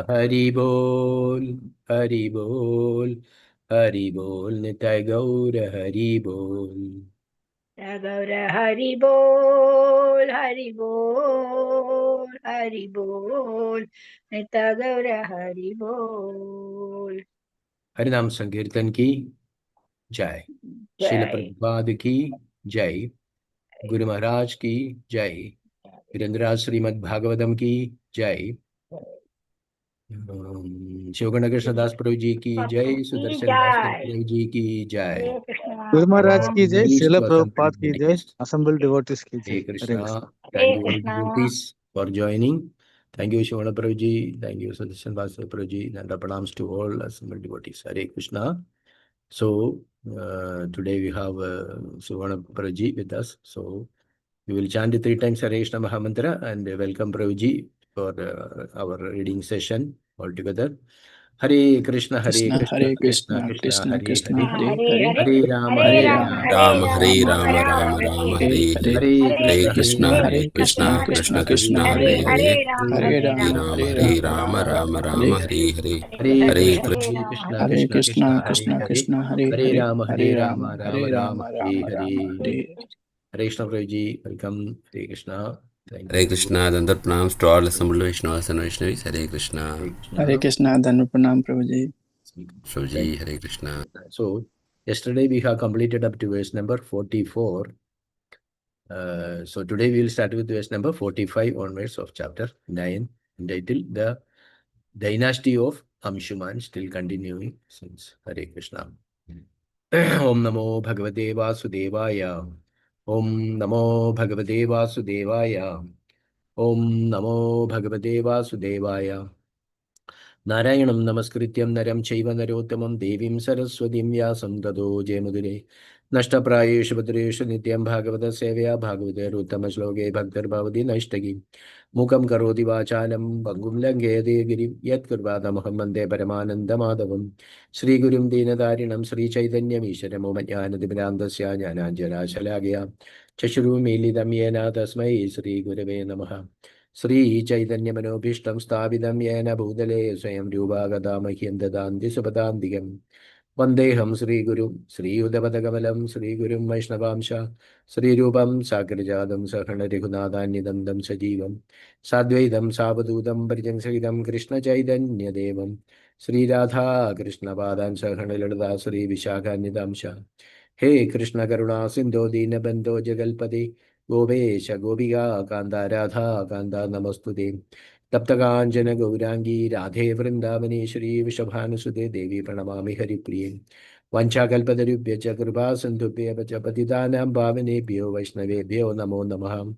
Hari Bol, Hari Bol, Hari Bol, Nitai Gaura Hari Bol. Gaura Hari Bol, Hari Bol, Hari Bol, Nita Gaura Hari Bol. हरिनाम संकीर्तन की जय। श्रील प्रभुपाद की जय। गुरु महाराज की जय। वीरेंद्रराज श्रीमद् भागवतम की जय। शिवगण कृष्णदास प्रभु जी की जय। सुदर्शन दास प्रभु जी की जय। गुरु महाराज की जय। श्रील प्रभुपाद की जय। Hare Assembled devotees की जय। Krishna. Thank you all devotees for joining. Thank you Shivana Prabhuji. Thank you Sudarshan Vasa Prabhuji. And pranams to all assembled devotees. Hare Krishna. So today we have Shivana Prabhuji with us. So we will chant 3 times Hare Krishna Mahamantra and welcome Prabhuji for our reading session altogether. Hare Krishna, Hare Krishna, Krishna Krishna, Hare Hare, Hare Rama, Hare Rama, Ram Hare Rama Rama Rama Hare Hare. Hare Krishna Hare Krishna Krishna Krishna Hare Hare. Hare Rama Rama Rama Hare Hare. Hare Krishna, Krishna Krishna, Hare Hare, Hare Rama, Rama Rama, Hare Hare. Hare Krishna Prabhuji, welcome. Hare Krishna. Thank Hare you. Krishna. Dandar pranams to all assembled Vaishnavas and Vaishnavis. Hare Krishna. Hare Krishna. Dhanur pranam Prabhuji. Prabhuji, Hare Krishna. So yesterday we have completed up to verse number 44. So today we will start with verse number 45 onwards of chapter 9, entitled The Dynasty of Amsuman, still continuing since. Hare Krishna. Om Namo Bhagavate Vasudevaya. Om Namo Bhagavate Vasudevaya. Om Namo Bhagavate Vasudevaya. Narayanam Namaskrityam Naram Chaiva Narottamam Devim Saraswatim Vyasam Tado Jayamudire Nashtaprayeshu Bhadreshu Nityam Bhagavata Sevaya Bhagavate Ruttama Shloke Bhaktar Bhavati Nashtagi Mukam Karoti Vachalam Bhangum Langede Giri Yat Kurvata Muhammade Paramananda Madhavam Sri Gurum Dinadarinam Sri Chaitanya Misharam Omajnana Dibirandasya Jnananjana Shalagya Chashuru Milidam Yena Tasmai Sri Gurave Namaha Sri Chaitanya Manobhishtam Sthavidam Yena Bhudale Swayam Rupagata Mahyam Dadanti Supadantikam Vandeham Sri Guru Sri Udavadagamalam Sri Gurum Vaishnavamsha Sri Rupam Sakrajadam Sahana Righunadanyadandam Sajivam Sadvaidam Savadudam Parijansavidam Krishna Chaitanya Devam Sri Radha Krishna Padan Sahana Ladada Sri Vishakanyadamsha He Krishna Karuna Sindho Dinabandho Jagalpati Govesh Gopiga Kanda Radha Kanda Namastude Taptakanjana Gaurangi Radhe Vrindavani Shri Vishabhanasude Devi Pranamami Haripriye Vanchakalpadarubhya Chakrpa Sandhubhya Pachapatidanam Bhavanebhyo Vaishnavebhyo Namo Namaha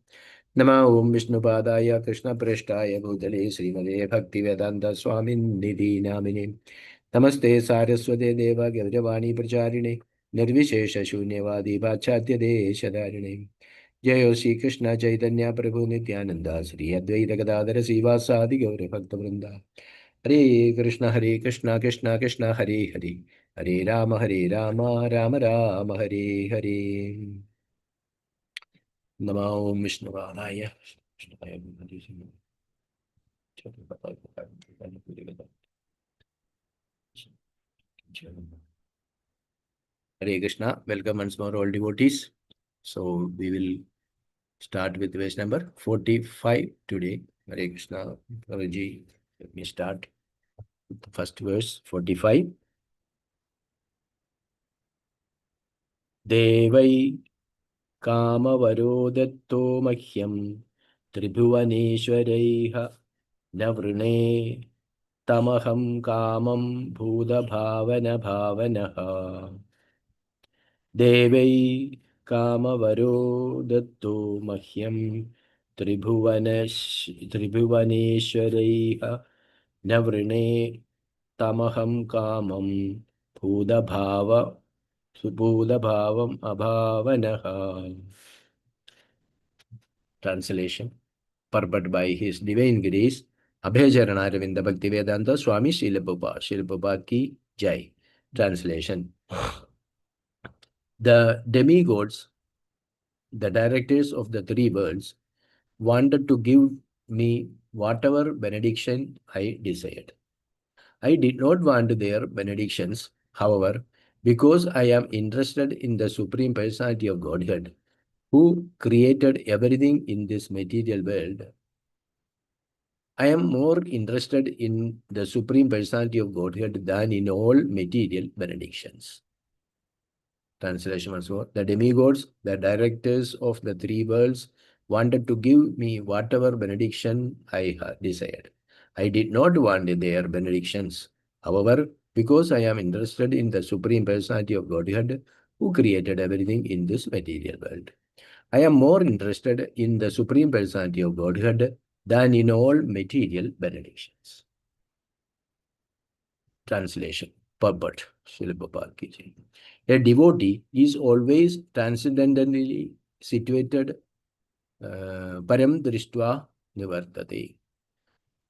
Nama Om Vishnupadaya Krishna Prashtaya Bhutale Srimade Bhaktivedanta Swamin Nidhi Namine Namaste Saraswate Deva Gavravani Pracharine Nirvishesha Shunyavadi Bhachatyade Deshadarine Jai Shri Krishna Chaitanya Prabhu Nityananda Sri Advaita Gadadhara Sivasadi Gaura Bhakta Vrinda Hare Krishna Krishna Krishna Hare Hare Hare Rama Rama Rama Hare Hare Namo Om Vishnupadaya Hare Krishna. Welcome once more all devotees. So we will start with verse number 45 today. Hare Krishna. Prabhuji, let me start with the first verse, 45. Devai Kamavarodatto Mahyam Tribhuvaneshwaraiha Navrune Tamaham Kamam Bhuda Bhavana Bhavanaha Devai Kamavarodatto Mahyam Tribhuvaneshwaraiha Navrune Tamaham Kamam Bhuda Bhavam Abhavanaha. Translation. Purport by His Divine Grace, Abhajarana Aravinda Bhaktivedanta Swami Srila Prabhupada Ki Jai. Translation. The demigods, the directors of the 3 worlds, wanted to give me whatever benediction I desired. I did not want their benedictions. However, because I am interested in the Supreme Personality of Godhead, who created everything in this material world, I am more interested in the Supreme Personality of Godhead than in all material benedictions. Translation once more. The demigods, the directors of the three worlds, wanted to give me whatever benediction I desired. I did not want their benedictions. However, because I am interested in the Supreme Personality of Godhead, who created everything in this material world, I am more interested in the Supreme Personality of Godhead than in all material benedictions. Translation. Purport. A devotee is always transcendently situated param drishtva nivartate.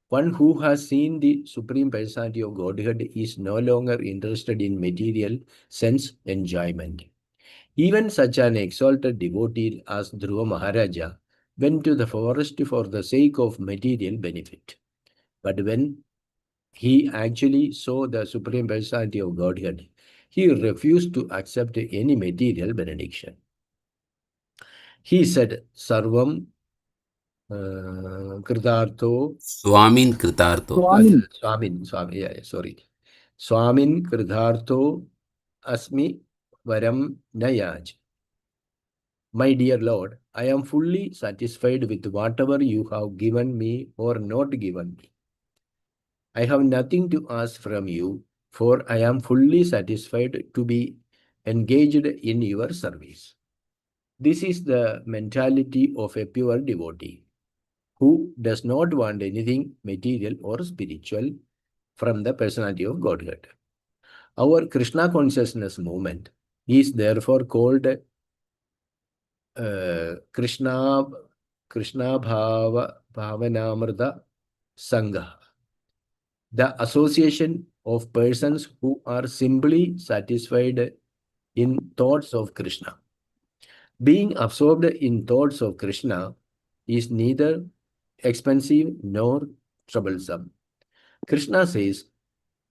One who has seen the Supreme Personality of Godhead is no longer interested in material sense enjoyment. Even such an exalted devotee as Dhruva Maharaja went to the forest for the sake of material benefit. But when he actually saw the Supreme Personality of Godhead, he refused to accept any material benediction. He said, Sarvam Kritartho. Swamin Kritartho. Swamin Kritartho Asmi Varam Nayaj. My dear Lord, I am fully satisfied with whatever you have given me or not given me. I have nothing to ask from you, for I am fully satisfied to be engaged in your service. This is the mentality of a pure devotee, who does not want anything material or spiritual from the personality of Godhead. Our Krishna consciousness movement is therefore called Krishna Bhavanamrita Sangha, the association of persons who are simply satisfied in thoughts of Krishna. Being absorbed in thoughts of Krishna is neither expensive nor troublesome. Krishna says,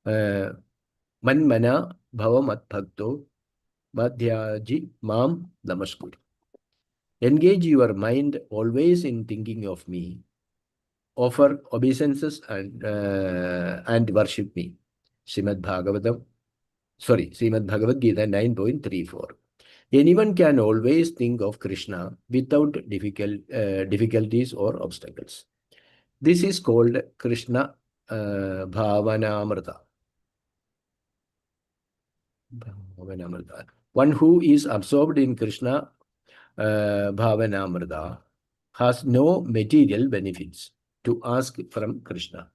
Manmana bhavamat bhakto madhyaji mam namaskuru. Engage your mind always in thinking of me. Offer obeisances and worship me. Srimad Bhagavad Gita 9.34. Anyone can always think of Krishna without difficulties or obstacles. This is called Krishna Bhavanamrita. One who is absorbed in Krishna Bhavanamrita has no material benefits to ask from Krishna.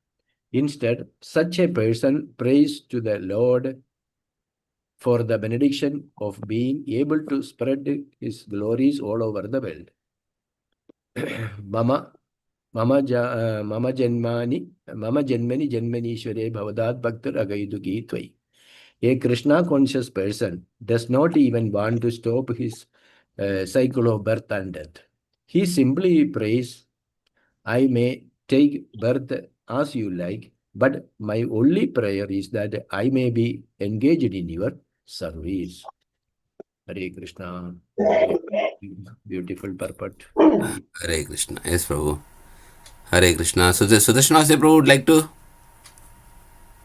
Instead, such a person prays to the Lord for the benediction of being able to spread his glories all over the world. Mama janmani janmanishware bhavadat bhaktar agaiduki tvai. A Krishna conscious person does not even want to stop his cycle of birth and death. He simply prays, I may take birth as you like, but my only prayer is that I may be engaged in your service. Hare Krishna. Beautiful purport. Hare Krishna. Yes, Prabhu. Hare Krishna. So the Sudarshana Prabhu would like to.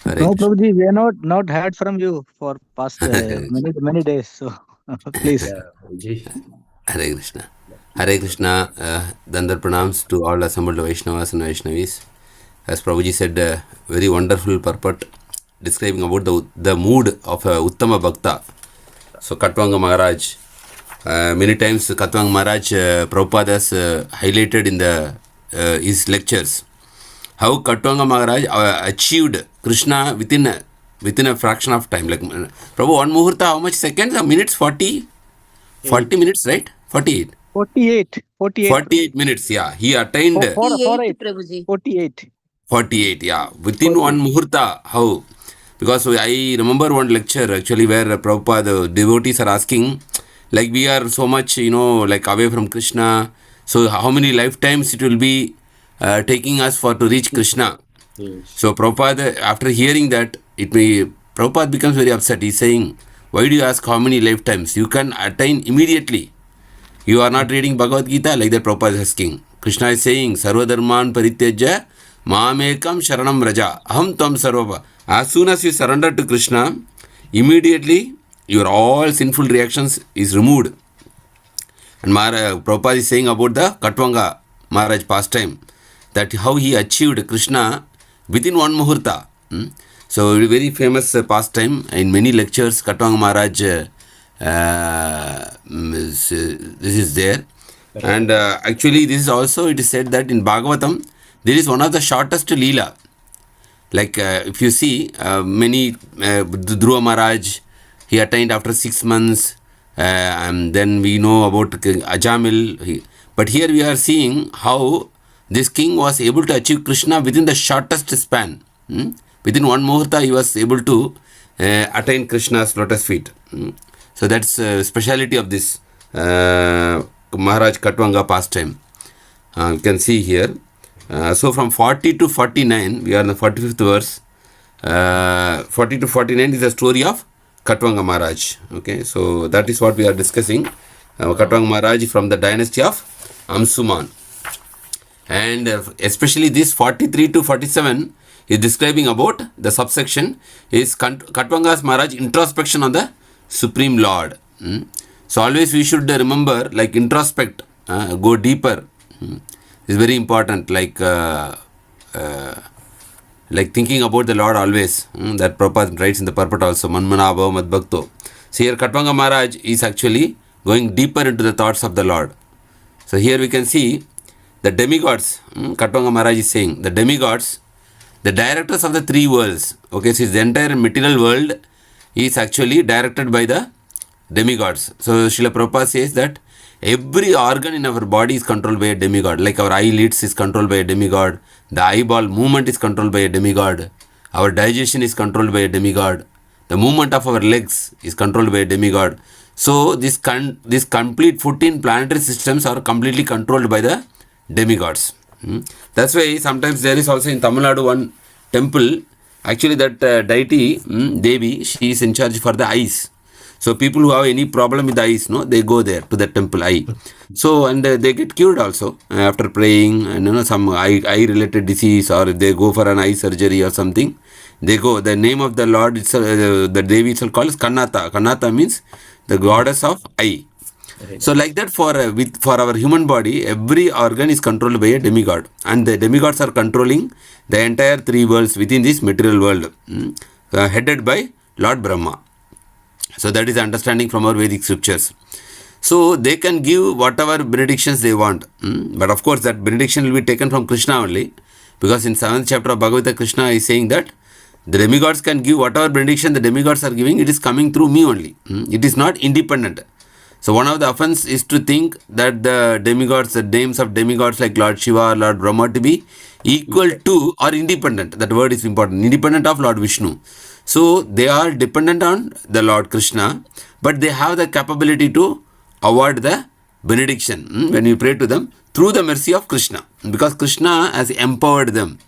Hare No, Krishna. Prabhuji, we are not heard from you for past many days. So please. Hare Krishna. Hare Krishna. Dandar pranams to all assembled Vaishnavas and Vaishnavis. As Prabhuji said, very wonderful purport describing about the mood of a Uttama Bhakta. So Katwanga Maharaj, many times Katwanga Maharaj, Prabhupada has highlighted in the his lectures how Katwanga Maharaj achieved Krishna within a fraction of time. Like Prabhu, one muhurta, how much seconds? Minutes? 40 minutes, right? 48. 48 minutes, yeah. He attained 48, yeah. Within 1 muhurta, how? Because I remember one lecture actually where Prabhupada, devotees are asking, like we are so much, like away from Krishna. So how many lifetimes it will be taking us to reach Krishna? Yes. So Prabhupada, after hearing that, Prabhupada becomes very upset. He's saying, why do you ask how many lifetimes? You can attain immediately. You are not reading Bhagavad Gita? Like that Prabhupada is asking. Krishna is saying, Sarva Dharman Parityaja Mamekam Sharanam Raja Aham Tvam Sarvapa. As soon as you surrender to Krishna, immediately your all sinful reactions is removed. And Prabhupada is saying about the Katvanga Maharaj pastime, that how he achieved Krishna within one muhurta. So very famous pastime. In many lectures, Katvanga Maharaj this is there. And actually this is also, it is said that in Bhagavatam, there is one of the shortest Leela. Like if you see many Dhruva Maharaj, he attained after 6 months, and then we know about Ajamil. But here we are seeing how this king was able to achieve Krishna within the shortest span. Within one muhurta he was able to attain Krishna's lotus feet. So that's speciality of this Maharaj Katvanga pastime. You can see here. So from 40 to 49, we are in the 45th verse. 40 to 49 is the story of Katvanga Maharaj. Okay, so that is what we are discussing. Katvanga Maharaj from the Dynasty of Amsuman. And especially this 43 to 47 is describing about the subsection is Katvanga's Maharaj introspection on the Supreme Lord. So always we should remember, like introspect, go deeper. Is very important, like thinking about the Lord always. That Prabhupada writes in the purport also, Manmanabhav Madbhakto. So here Katvanga Maharaj is actually going deeper into the thoughts of the Lord. So here we can see the demigods. Katvanga Maharaj is saying, the demigods, the directors of the three worlds. Okay, so the entire material world is actually directed by the demigods. So Srila Prabhupada says that every organ in our body is controlled by a demigod. Like our eyelids is controlled by a demigod. The eyeball movement is controlled by a demigod. Our digestion is controlled by a demigod. The movement of our legs is controlled by a demigod. So this complete 14 planetary systems are completely controlled by the demigods. That's why sometimes there is also in Tamil Nadu one temple. Actually that deity, Devi, she is in charge for the eyes. So people who have any problem with the eyes, they go there to the temple eye. So and they get cured also after praying, and some eye related disease, or if they go for an eye surgery or something, they go. The name of the Lord itself, the Devi itself called is Kannata. Kannata means the goddess of eye. So like that for our human body, every organ is controlled by a demigod, and the demigods are controlling the entire three worlds within this material world, headed by Lord Brahma. So that is understanding from our Vedic scriptures. So they can give whatever benedictions they want. But of course that benediction will be taken from Krishna only. Because in 7th chapter of Bhagavatam, Krishna is saying that the demigods can give whatever benediction the demigods are giving, it is coming through me only. It is not independent. So one of the offense is to think that the demigods, the names of demigods like Lord Shiva or Lord Brahma to be equal to or independent. That word is important. Independent of Lord Vishnu. So they are dependent on the Lord Krishna, but they have the capability to award the benediction when you pray to them through the mercy of Krishna, because Krishna has empowered them.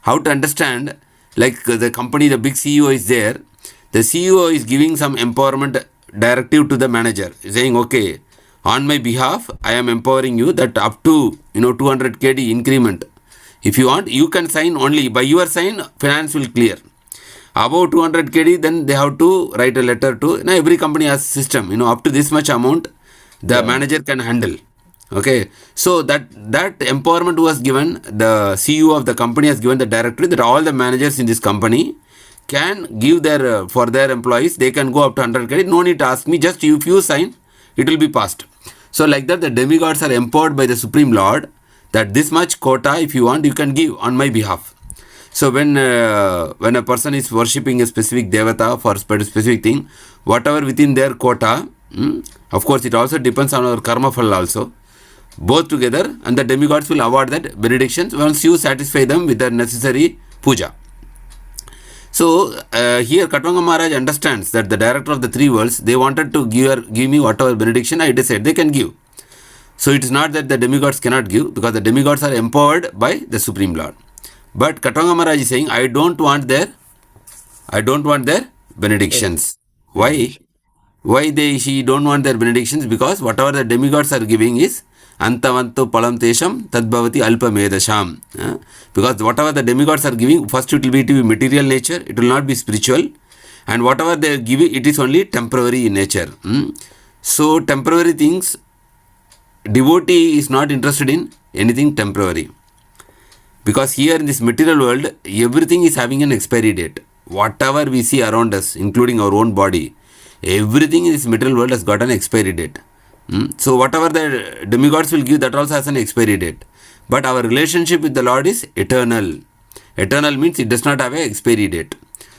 How to understand, like the company, the big CEO is there, the CEO is giving some empowerment directive to the manager, saying, okay, on my behalf, I am empowering you that up to 200 KD increment. If you want, you can sign only. By your sign, finance will clear. Above 200 KD, then they have to write a letter to, every company has a system, up to this much amount, the manager can handle. Okay, so that empowerment was given, the CEO of the company has given the directory that all the managers in this company can give their, for their employees, they can go up to 100 KD, no need to ask me, just if you sign, it will be passed. So like that, the demigods are empowered by the Supreme Lord, that this much quota, if you want, you can give on my behalf. So when a person is worshipping a specific devata for a specific thing, whatever within their quota, of course it also depends on our karma phal also, both together, and the demigods will award that benedictions once you satisfy them with the necessary puja. So here Katvanga Maharaj understands that the director of the three worlds, they wanted to give me whatever benediction I decide, they can give. So it is not that the demigods cannot give, because the demigods are empowered by the Supreme Lord. But Katwanga Maharaj is saying, I don't want their benedictions. Why? Why she don't want their benedictions? Because whatever the demigods are giving is antavanto palam tesham tadbhavati alpa medasham. Because whatever the demigods are giving, first it will be to material nature, it will not be spiritual, and whatever they are giving, it is only temporary in nature. So temporary things, devotee is not interested in anything temporary. Because here in this material world, everything is having an expiry date. Whatever we see around us, including our own body, everything in this material world has got an expiry date. So whatever the demigods will give, that also has an expiry date. But our relationship with the Lord is eternal. Eternal means it does not have an expiry date.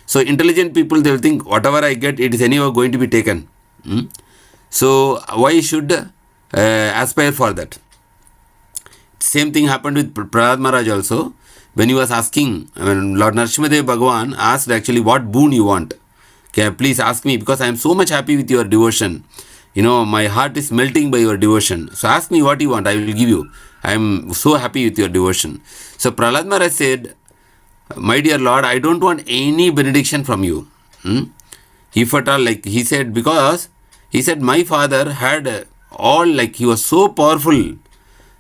So intelligent people, they will think whatever I get, it is anyway going to be taken. So why should aspire for that? Same thing happened with Prahlad Maharaj also. When he was asking, when Lord Narasimhadev Bhagavan asked actually, what boon you want? Can you please ask me, because I am so much happy with your devotion. My heart is melting by your devotion. So ask me what you want, I will give you. I am so happy with your devotion. So Prahlad Maharaj said, my dear Lord, I don't want any benediction from you. If at all, like he said, because he said my father had all, like he was so powerful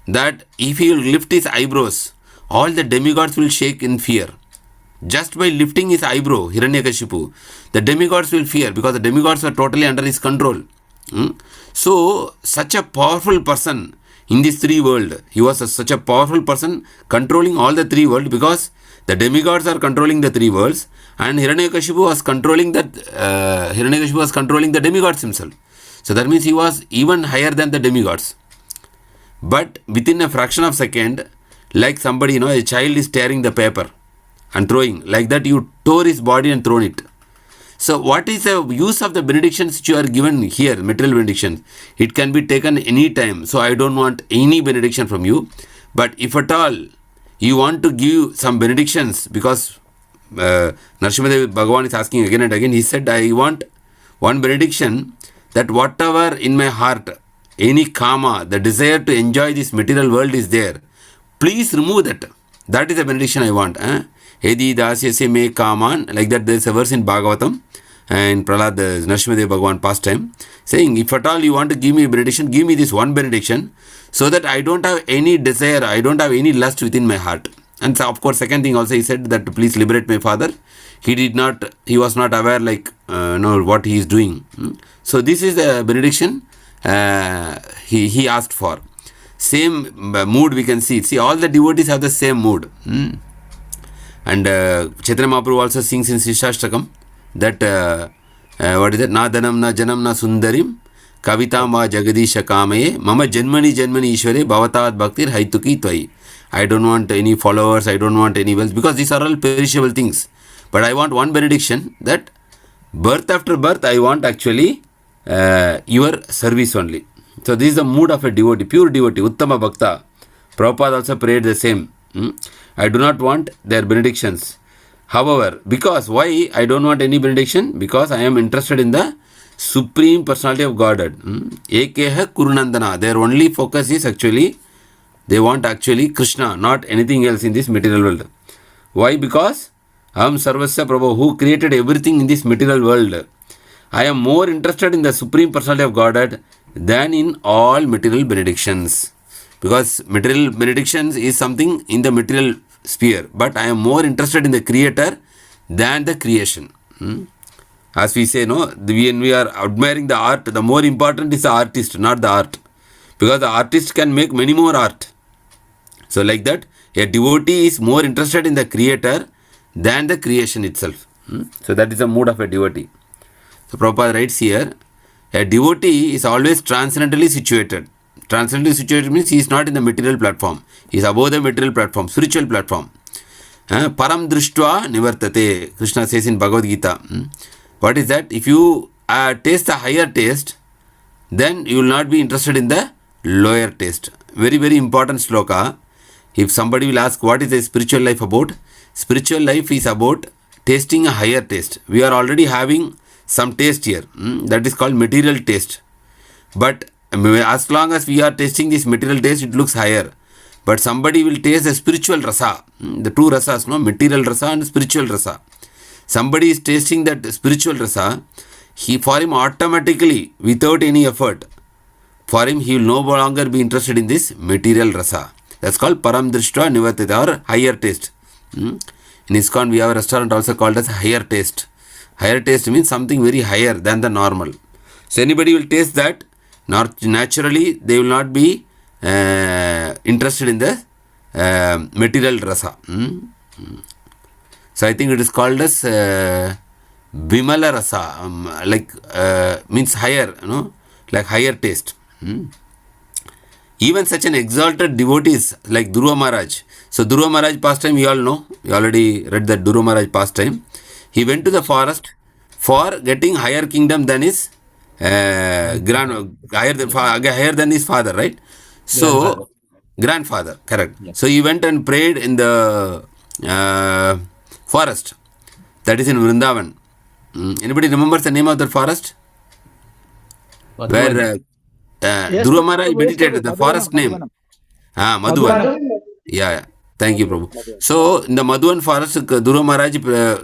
that if he will lift his eyebrows, all the demigods will shake in fear. Just by lifting his eyebrow, Hiranyakashipu, the demigods will fear, because the demigods were totally under his control. So, such a powerful person in this three world, he was such a powerful person controlling all the three worlds, because the demigods are controlling the three worlds, and Hiranyakashipu was controlling the demigods himself. So that means he was even higher than the demigods. But within a fraction of a second, like somebody, a child is tearing the paper and throwing, like that you tore his body and thrown it. So what is the use of the benedictions which you are given here, material benedictions? It can be taken any time. So I don't want any benediction from you. But if at all you want to give some benedictions, because Narasimhadev Bhagavan is asking again and again, he said, I want one benediction, that whatever in my heart, any kama, the desire to enjoy this material world is there, please remove that. That is the benediction I want. Edi dasyasya me kaman, like that there is a verse in Bhagavatam, and Prahlad, Narasimhadev Bhagavan past time, saying, if at all you want to give me a benediction, give me this one benediction, so that I don't have any desire, I don't have any lust within my heart. And so, of course, second thing also he said that please liberate my father. He was not aware what he is doing. So this is the benediction he asked for. Same mood we can see. See, all the devotees have the same mood. And Chaitanya Mahaprabhu also sings in Sishashtakam that, what is it? Na dhanam na janam na sundarim kavitam va jagadisha kamaye mama janmani ishware bhavatat bhaktir haituki tvai. I don't want any followers, I don't want any wealth, because these are all perishable things. But I want one benediction, that birth after birth I want actually your service only. So this is the mood of a devotee, pure devotee, Uttama Bhakta. Prabhupada also prayed the same. I do not want their benedictions. However, because why I don't want any benediction? Because I am interested in the Supreme Personality of Godhead. Ekeha Kurunandana. Their only focus is actually, they want actually Krishna, not anything else in this material world. Why? Because Aham Sarvasya Prabhu, who created everything in this material world. I am more interested in the Supreme Personality of Godhead than in all material benedictions. Because material benedictions is something in the material sphere. But I am more interested in the Creator than the creation. As we say, when we are admiring the art, the more important is the artist, not the art. Because the artist can make many more art. So like that, a devotee is more interested in the Creator than the creation itself. So that is the mood of a devotee. So Prabhupada writes here, a devotee is always transcendently situated. Transcendently situated means he is not in the material platform. He is above the material platform, spiritual platform. Param drishtva nivartate. Krishna says in Bhagavad Gita. What is that? If you taste the higher taste, then you will not be interested in the lower taste. Very, very important sloka. If somebody will ask what is the spiritual life about? Spiritual life is about tasting a higher taste. We are already having some taste here. That is called material taste. But as long as we are tasting this material taste, it looks higher. but somebody will taste the spiritual rasa. The two rasas, no, material rasa and spiritual rasa. Somebody is tasting that spiritual rasa, for him automatically, without any effort, for him he will no longer be interested in this material rasa. That's called param drishta nivartita, or higher taste. In ISKCON we have a restaurant also called as higher taste. Higher taste means something very higher than the normal. So anybody will taste that, naturally they will not be interested in the material rasa. So I think it is called as Bimala rasa, means higher, like higher taste. Even such an exalted devotees like Dhruva Maharaj. So Dhruva Maharaj pastime we all know. We already read that Dhruva Maharaj pastime. He went to the forest for getting higher kingdom than his higher than his father, right? So grandfather, correct. Yes. So he went and prayed in the forest. That is in Vrindavan. Anybody remembers the name of that forest? Where Yes, Dhruva Prabhu. Maharaj Yes, meditated, Prabhu. the forest name. Madhuvan. Madhuvan. Yeah. Thank you, Prabhu. So, in the Madhuvan forest, Dhruva Maharaj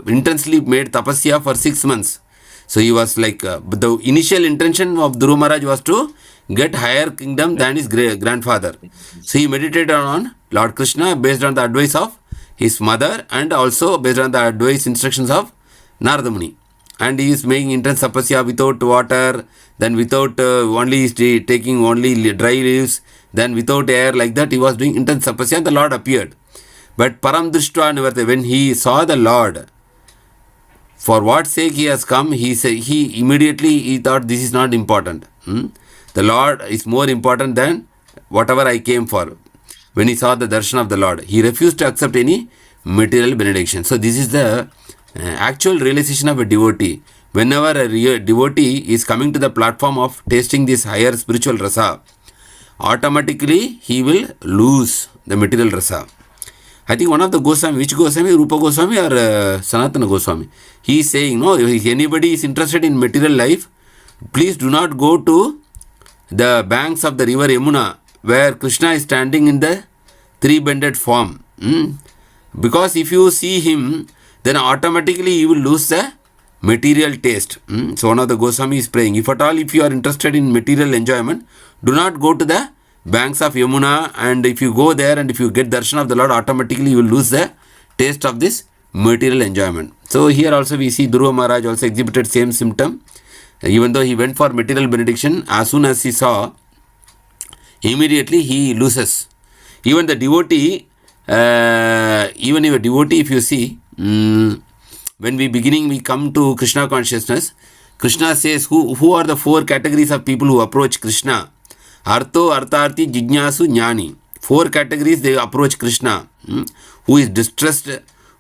intensely made tapasya for 6 months. So, he was like, the initial intention of Dhruva Maharaj was to get higher kingdom than his grandfather. So, he meditated on Lord Krishna based on the advice of his mother and also based on the advice instructions of Narada Muni. And he is making intense tapasya without water, then without taking only dry leaves, then without air, like that he was doing intense tapasya and the Lord appeared. But param drishta nivartite, when he saw the Lord, for what sake he has come, he immediately thought this is not important. The Lord is more important than whatever I came for. When he saw the darshan of the Lord, he refused to accept any material benediction. So this is the actual realization of a devotee. Whenever a devotee is coming to the platform of tasting this higher spiritual rasa, automatically he will lose the material rasa. I think one of the Goswami, which Goswami, Rupa Goswami or Sanatana Goswami, he is saying, no, if anybody is interested in material life, please do not go to the banks of the river Yamuna, where Krishna is standing in the three-bended form. Because if you see him, then automatically you will lose the material taste. So one of the Goswami is praying, if at all, if you are interested in material enjoyment, do not go to the banks of Yamuna, and if you go there and if you get darshan of the Lord, automatically you will lose the taste of this material enjoyment. So here also we see Dhruva Maharaj also exhibited same symptom. Even though he went for material benediction, as soon as he saw, immediately he loses. Even the devotee, even if a devotee, if you see, when we come to Krishna consciousness, Krishna says, who are the 4 categories of people who approach Krishna? Artho, Artharthi, Jijnasu, Jnani. 4 categories they approach Krishna. Who is distressed,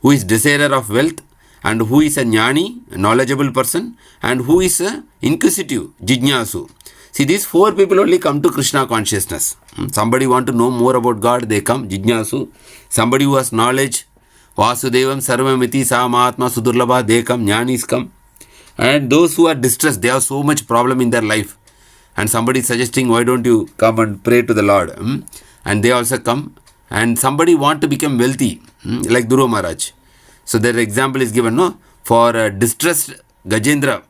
who is desirer of wealth, and who is a Jnani, a knowledgeable person, and who is a inquisitive, Jijnasu. See, these 4 people only come to Krishna consciousness. Somebody want to know more about God, they come, Jijnasu. Somebody who has knowledge, Vasudevam Sarvamiti Sa Mahatma Sudurlabha, they come, Jnanis come. And those who are distressed, they have so much problem in their life. And somebody is suggesting, why don't you come and pray to the Lord? And they also come. And somebody want to become wealthy, like Dhruva Maharaj. So their example is given, no? For distressed Gajendra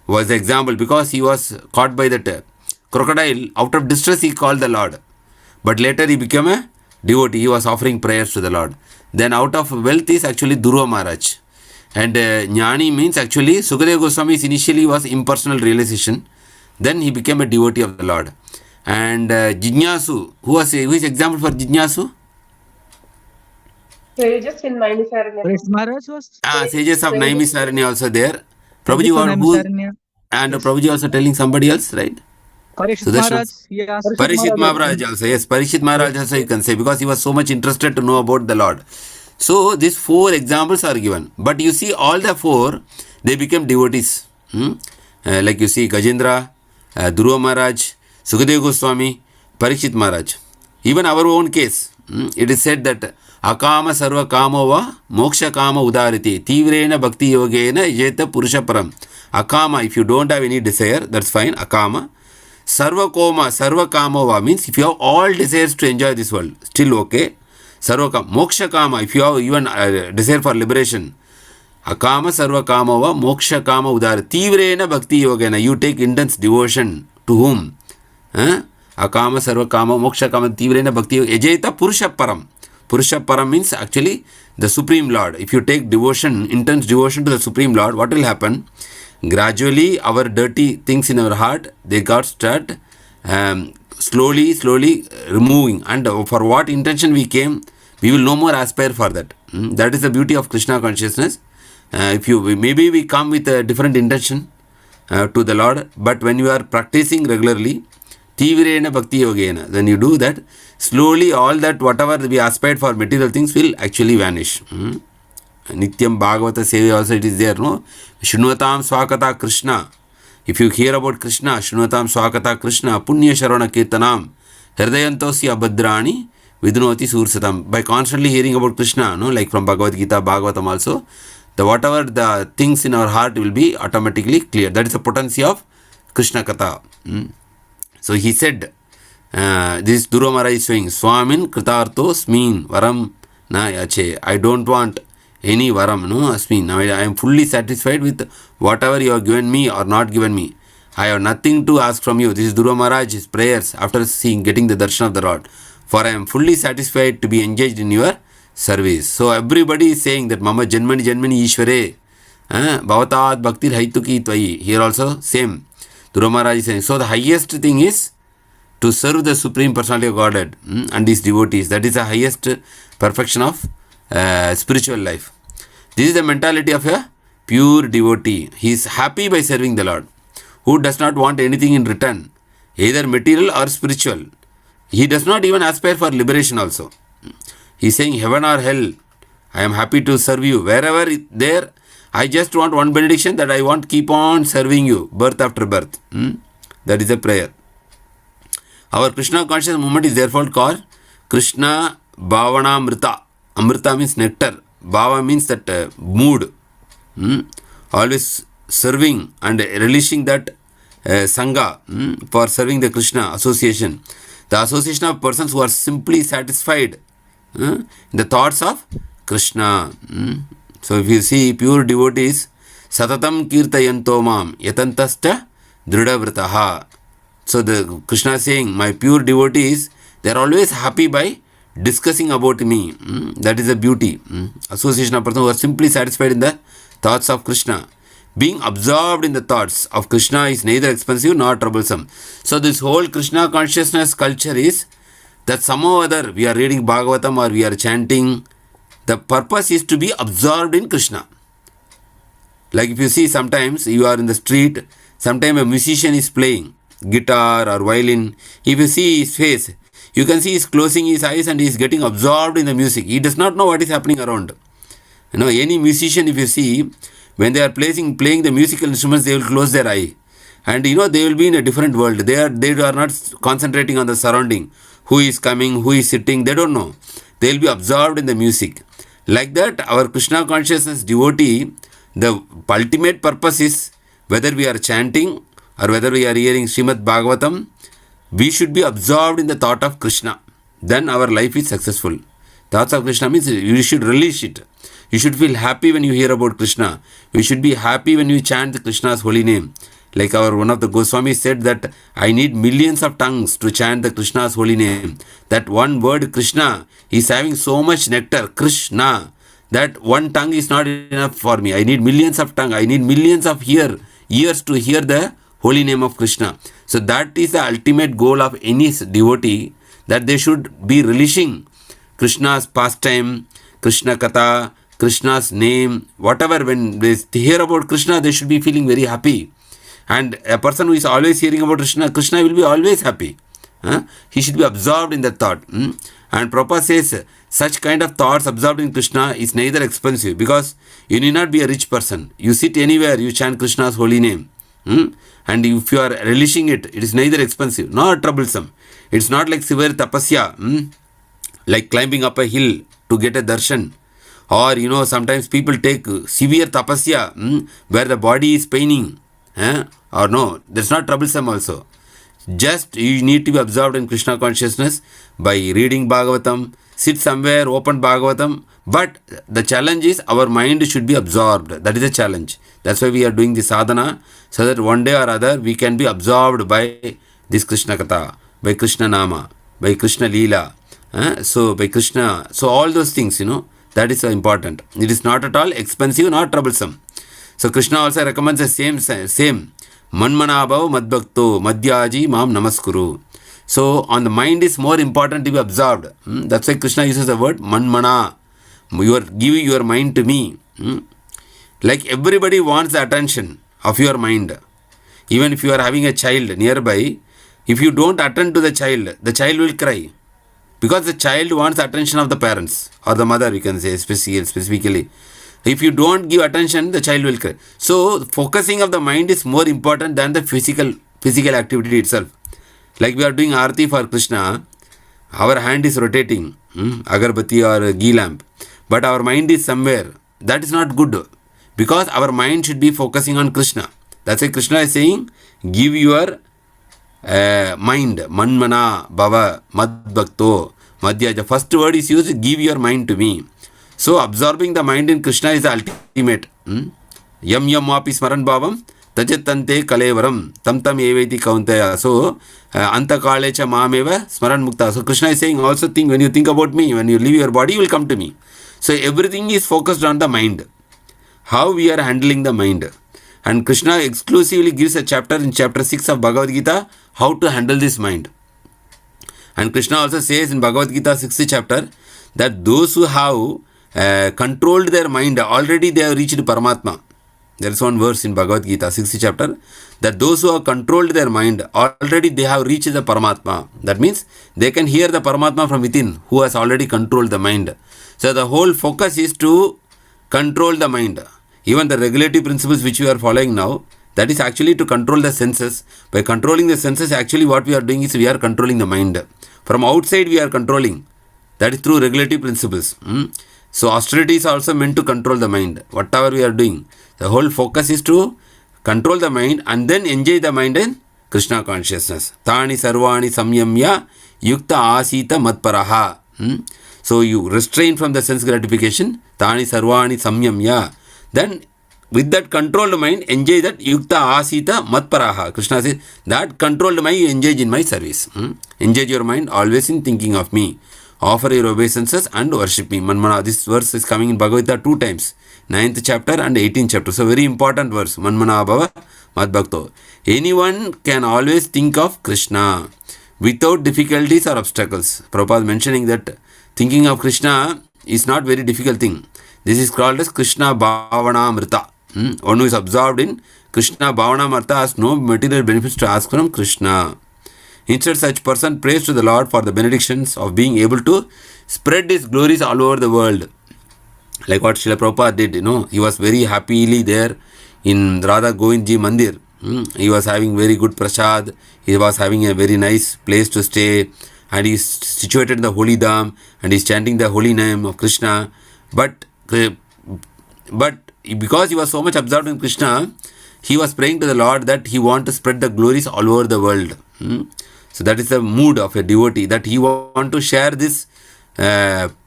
was the example, because he was caught by that crocodile. Out of distress he called the Lord. But later he became a devotee. He was offering prayers to the Lord. Then out of wealth is actually Dhruva Maharaj. And Jnani means actually Sukadeva Goswami initially was impersonal realization. Then he became a devotee of the Lord. And Jijnasu, who is example for Jijnasu? Sages in Naimisaranya. Parikshit Maharaj was. Sages of Naimisaranya also there. Sages Prabhuji, of who, Naimisaranya. and Prabhuji also telling somebody else, right? Parikshit Sudarshan. Maharaj, he asked. Parishit Maharaj also. Yes, Parishit Maharaj also you can say, because he was so much interested to know about the Lord. So these 4 examples are given. But you see all the 4, they became devotees. Like you see Gajendra, Dhruva Maharaj, Sukadeva Goswami, Parikshit Maharaj. Even our own case, it is said that Akama Sarva Kamova Moksha Kama Udariti Tivrena Bhakti Yogena Jeta Purusha Param. Akama, if you don't have any desire, that's fine. Akama. Sarva Kamova means if you have all desires to enjoy this world, still okay. Sarva Kama. Moksha Kama, if you have even desire for liberation. Akama Sarva Kamova, Moksha Kama Udara. Tivrena Bhakti Yogena. You take intense devotion to whom? Akama Sarva Kama, Moksha Kama, Tivrena Bhakti Yogena. Ejeta Purusha Param. Purusha Param means actually the Supreme Lord. If you take devotion, intense devotion to the Supreme Lord, what will happen? Gradually, our dirty things in our heart, they got start slowly removing. And for what intention we came, we will no more aspire for that. That is the beauty of Krishna consciousness. Maybe we come with a different intention to the Lord, but when you are practicing regularly, Tivrena Bhakti Yogena, then you do that, slowly all that whatever we aspired for material things will actually vanish. Nityam Bhagavata Seva also it is there, no? Shrunatam Swakata Krishna. If you hear about Krishna, Shrunatam Swakata Krishna, Punya Sharana Kirtanam, Hridayantosya Bhadrani, Vidunoti Sursatam. By constantly hearing about Krishna, no, like from Bhagavad Gita, Bhagavatam also, the whatever the things in our heart will be automatically clear. That is the potency of Krishna Katha. So he said, this Dhruva Maharaj is saying, Swamin Kritartho Smin Varam Na Yache. I don't want any varam, no, Asmin. Now I am fully satisfied with whatever you have given me or not given me. I have nothing to ask from you. This is Dhruva Maharaj's prayers after getting the darshan of the Lord. For I am fully satisfied to be engaged in your service. So everybody is saying that Mama Janmani Ishware, Bhavatat Bhaktir Haituki Tvai. Here also same. Dhruva Maharaj is saying. So the highest thing is to serve the Supreme Personality of Godhead and his devotees. That is the highest perfection of spiritual life. This is the mentality of a pure devotee. He is happy by serving the Lord, who does not want anything in return, either material or spiritual. He does not even aspire for liberation also. He is saying, heaven or hell, I am happy to serve you. Wherever there, I just want one benediction that I want keep on serving you, birth after birth. That is a prayer. Our Krishna conscious movement is therefore called Krishna Bhavana Amrita. Amrita means nectar. Bhava means that mood. Always serving and relishing that Sangha for serving the Krishna association. The association of persons who are simply satisfied in the thoughts of Krishna. So if you see pure devotees, Satatam Kirtayanto Mam Yatantasta Dridavrataha. So the Krishna is saying, my pure devotees, they are always happy by discussing about me. That is the beauty. Association of persons who are simply satisfied in the thoughts of Krishna. Being absorbed in the thoughts of Krishna is neither expensive nor troublesome. So this whole Krishna consciousness culture is that somehow or other we are reading Bhagavatam or we are chanting. The purpose is to be absorbed in Krishna. Like if you see sometimes you are in the street, sometimes a musician is playing guitar or violin. If you see his face, you can see he is closing his eyes and he is getting absorbed in the music. He does not know what is happening around. You know, any musician, if you see, when they are playing the musical instruments, they will close their eye. And you know, they will be in a different world. They are not concentrating on the surrounding. Who is coming, who is sitting, they don't know. They will be absorbed in the music. Like that, our Krishna consciousness devotee, the ultimate purpose is, whether we are chanting or whether we are hearing Srimad Bhagavatam, we should be absorbed in the thought of Krishna. Then our life is successful. Thoughts of Krishna means you should relish it. You should feel happy when you hear about Krishna. You should be happy when you chant Krishna's holy name. Like one of the Goswamis said that I need millions of tongues to chant the Krishna's holy name. That one word Krishna is having so much nectar, Krishna, that one tongue is not enough for me. I need millions of tongues. I need millions of ears to hear the holy name of Krishna. So that is the ultimate goal of any devotee, that they should be relishing Krishna's pastime, Krishna Katha, Krishna's name, whatever. When they hear about Krishna, they should be feeling very happy. And a person who is always hearing about Krishna, Krishna will be always happy. He should be absorbed in that thought. And Prabhupada says, such kind of thoughts absorbed in Krishna is neither expensive, because you need not be a rich person. You sit anywhere, you chant Krishna's holy name. And if you are relishing it, it is neither expensive nor troublesome. It's not like severe tapasya, like climbing up a hill to get a darshan. Or, you know, sometimes people take severe tapasya, where the body is paining. Or no, that's not troublesome also. Just you need to be absorbed in Krishna consciousness by reading Bhagavatam, sit somewhere, open Bhagavatam. But the challenge is our mind should be absorbed. That is the challenge. That's why we are doing this sadhana, so that one day or other we can be absorbed by this Krishna Katha, by Krishna Nama, by Krishna Leela. So by Krishna, so all those things, that is so important. It is not at all expensive, not troublesome. So Krishna also recommends the same. Manmanabhav madbhakto madhyaji mam namaskuru. So on the mind is more important to be absorbed. That's why Krishna uses the word manmana. You are giving your mind to me. Like everybody wants the attention of your mind. Even if you are having a child nearby, if you don't attend to the child will cry. Because the child wants the attention of the parents or the mother, we can say specifically. If you don't give attention, the child will cry. So focusing of the mind is more important than the physical activity itself. Like we are doing arati for Krishna, our hand is rotating, agarbati or ghee lamp, but our mind is somewhere. That is not good, because our mind should be focusing on Krishna. That's why Krishna is saying, give your mind, manmana bhava madbhakto madhya. The first word is used, give your mind to me. So absorbing the mind in Krishna is the ultimate. Yam yam api smaran bhavam tajatante kalevaram tam tam eveti kauntaya. So antakalecha mameva smaran mukta. So Krishna is saying also, think, when you think about me, when you leave your body, you will come to me. So everything is focused on the mind. How we are handling the mind. And Krishna exclusively gives a chapter in chapter 6 of Bhagavad Gita, how to handle this mind. And Krishna also says in Bhagavad Gita 6th chapter, that those who have controlled their mind, already they have reached Paramatma. There is one verse in Bhagavad Gita 6th chapter, that those who have controlled their mind, already they have reached the Paramatma. That means they can hear the Paramatma from within, who has already controlled the mind. So the whole focus is to control the mind. Even the regulative principles which we are following now, that is actually to control the senses. By controlling the senses, actually what we are doing is we are controlling the mind. From outside we are controlling. That is through regulative principles. So austerity is also meant to control the mind. Whatever we are doing, the whole focus is to control the mind and then enjoy the mind in Krishna consciousness. Tani sarvani samyamya yukta asita matparaha. So you restrain from the sense gratification. Tani sarvani samyamya. Then with that controlled mind, enjoy that yukta asita matparaha. Krishna says, that controlled mind you engage in my service. Engage your mind always in thinking of me. Offer your obeisances and worship me. Manmana. This verse is coming in Bhagavad Gita 2 times. 9th chapter and 18th chapter. So very important verse. Manmana bhava madbhakto. Anyone can always think of Krishna without difficulties or obstacles. Prabhupada mentioning that thinking of Krishna is not very difficult thing. This is called as Krishna Bhavanamrita. One who is absorbed in Krishna Bhavanamrita has no material benefits to ask from Krishna. Instead, such person prays to the Lord for the benedictions of being able to spread his glories all over the world. Like what Srila Prabhupada did, he was very happily there in Radha Govindji Mandir. He was having very good prasad. He was having a very nice place to stay. And he is situated in the holy dham. And he is chanting the holy name of Krishna. But because he was so much absorbed in Krishna, he was praying to the Lord that he wants to spread the glories all over the world. So that is the mood of a devotee, that he wants to share this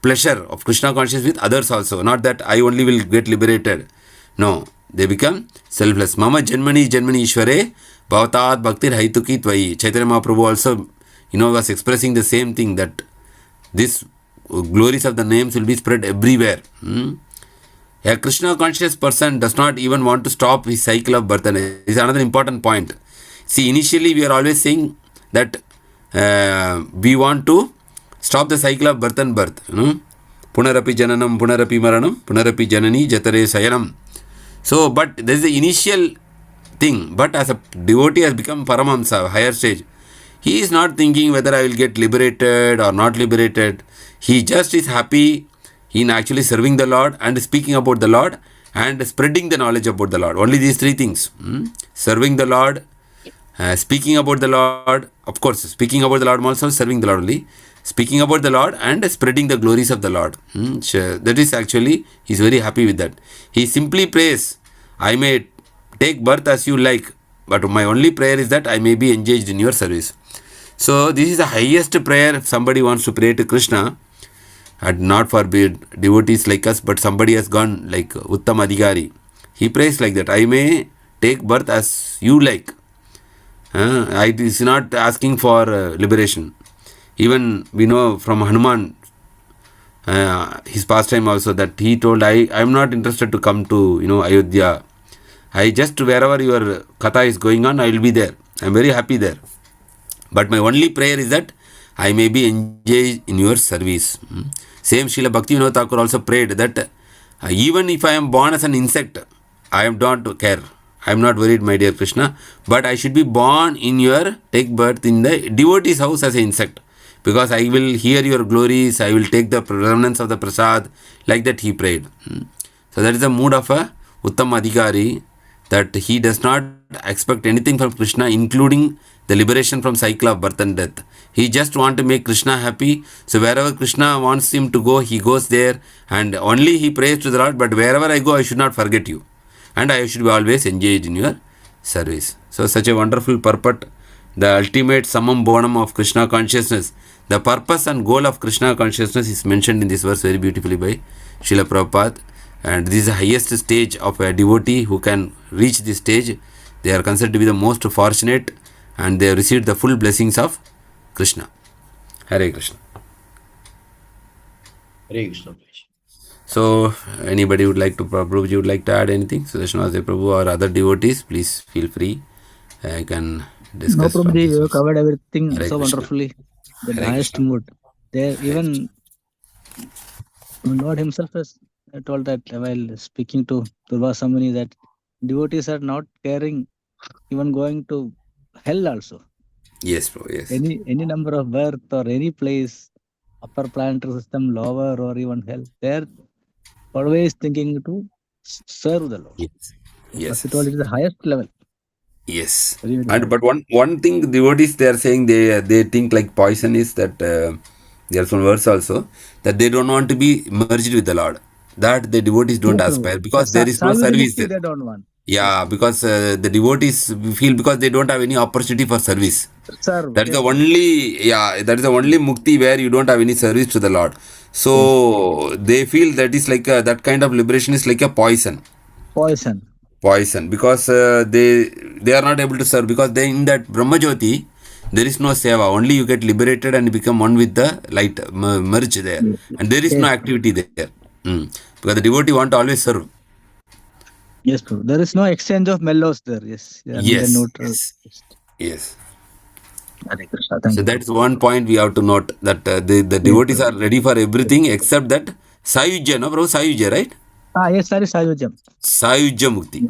pleasure of Krishna consciousness with others also. Not that I only will get liberated. No, they become selfless. Mama Janmani Janmani Ishware Bhavatat Bhaktir Haituki Tvai. Chaitanya Mahaprabhu also, was expressing the same thing, that this glories of the names will be spread everywhere. A Krishna conscious person does not even want to stop his cycle of birth. And this is another important point. See, initially we are always saying that we want to stop the cycle of birth and birth. Punarapi jananam, punarapi maranam, punarapi janani jatare sayanam. So, but there is the initial thing. But as a devotee has become Paramahamsa, higher stage, he is not thinking whether I will get liberated or not liberated. He just is happy in actually serving the Lord and speaking about the Lord and spreading the knowledge about the Lord. Only these three things. Serving the Lord, speaking about the Lord, of course, speaking about the Lord also, serving the Lord only. Speaking about the Lord and spreading the glories of the Lord. That is actually, he is very happy with that. He simply prays, I may take birth as you like, but my only prayer is that I may be engaged in your service. So this is the highest prayer if somebody wants to pray to Krishna, and not for devotees like us, but somebody has gone like Uttam Adhikari. He prays like that, I may take birth as you like. It is not asking for liberation. Even we know from Hanuman, his pastime also, that he told, I am not interested to come to Ayodhya. I just, wherever your katha is going on, I will be there. I am very happy there. But my only prayer is that I may be engaged in your service. Same Srila Bhaktivinoda Thakur also prayed that even if I am born as an insect, I am not care. I am not worried, my dear Krishna, but I should be born in your, take birth in the devotee's house as an insect, because I will hear your glories, I will take the remnants of the prasad. Like that he prayed. So that is the mood of a Uttam Adhikari, that he does not expect anything from Krishna, including the liberation from cycle of birth and death. He just want to make Krishna happy. So wherever Krishna wants him to go, he goes there, and only he prays to the Lord, but wherever I go, I should not forget you, and I should be always engaged in your service. So such a wonderful purport, the ultimate summum bonum of Krishna consciousness. The purpose and goal of Krishna consciousness is mentioned in this verse very beautifully by Srila Prabhupada. And this is the highest stage of a devotee who can reach this stage. They are considered to be the most fortunate, and they have received the full blessings of Krishna. Hare Krishna. Hare Krishna. So, anybody would like to, Prabhuji would like to add anything? Sudarshanasa Prabhu or other devotees, please feel free. I can discuss. No, Prabhuji, you covered everything Hare so Krishna. wonderfully. The Hare highest Krishna. mood. There, even Lord himself has told that while speaking to Durva Samuni, that devotees are not caring, even going to hell also. Yes, Prabhu, yes. Any number of birth or any place, upper planetary system, lower, or even hell, they're always thinking to serve the Lord. Yes. But Yes. it all is the highest level. Yes. Very, very And high. but one thing devotees they are saying, they think like poison is that there's one verse also that they don't want to be merged with the Lord. That the devotees don't Yes, aspire, Prabhu. because there is no Sayuja service Mukti there. they don't want. Yeah, because the devotees feel because they don't have any opportunity for service. Serve. That is Yes, the only, that is the only mukti where you don't have any service to the Lord. So they feel that is like that kind of liberation is like a poison. Poison. Because they are not able to serve, because they in that Brahmajyoti there is no seva, only you get liberated and become one with the light, merge there, Yes, and there is no yes, activity there. Because the devotee want to always serve. yes, Prabhu. There is no exchange of mellows there. Yes, they are in the Yes, neutral. yes. Hare Krishna. Thank So you. that's one point we have to note, that the devotees are ready for everything except that Sayujya, no, bro, Sayujya, right? Yes, that is Sayujam. Sayujya Mukti.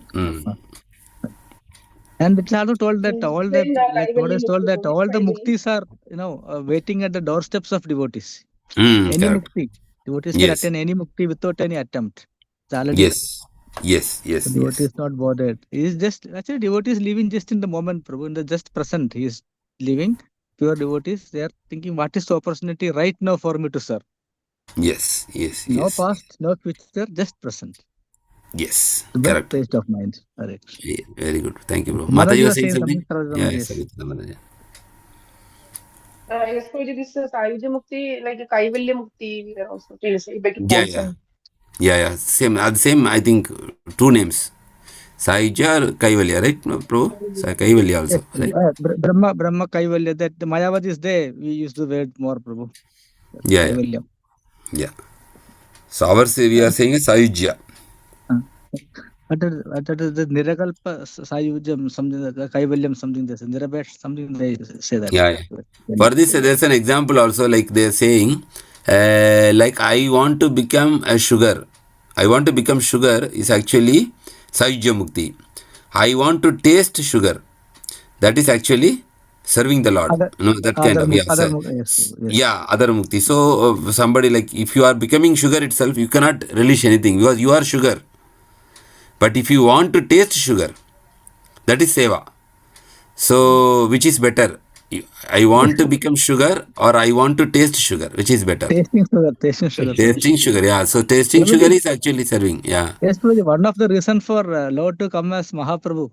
And it's also told that all the, Then the like Lord has told that all the Kaivalya muktis are, waiting at the doorsteps of devotees. Any Correct. mukti. Devotees can Yes. attain any mukti without any attempt. It's already Yes. Yes. Yes. the devotee Yes. is not bothered. He is just, actually, devotee is living just in the moment, Prabhu, in the just present. He is living. Pure devotees, they are thinking, what is the opportunity right now for me to serve? Yes. Yes. No Yes. past, no future, just present. Yes. The best Correct. state of mind. Hare Krishna. Yeah, very good. Thank you, bro. Mata, Mother, you you were are saying saying something? something? Yeah, Yes. sorry. Mataji. Yes, Guruji, this is Sayuja Mukti, like a Kaivalya Mukti, we are also previously like a Yeah. poison. Yeah. Same. I think two names. Saija or Kaivalya, right, bro? Kaivalya also, Yes, right? Brahma Kaivalya, that the Mayavad is there. We use the word more, Prabhu. Yeah. Kaivalya. Yeah. So ours we are saying Sayujya. What is the Nirakalpa Sayujam, something like Kaivalyam, something this. Nirabet, something they say that. Yeah. For this, there's an example also, like they're saying, like I want to become a sugar. I want to become sugar is actually Sayujya Mukti. I want to taste sugar. That is actually serving the Lord. Other, That kind of, yes. other Mukti. So somebody like, if you are becoming sugar itself, you cannot relish anything because you are sugar. But if you want to taste sugar, that is seva. So, which is better? I want to become sugar or I want to taste sugar? Which is better? Tasting sugar. Tasting sugar, yeah. So, tasting sugar is actually serving, yeah. Yes, Prabhuji, one of the reason for Lord to come as Mahaprabhu.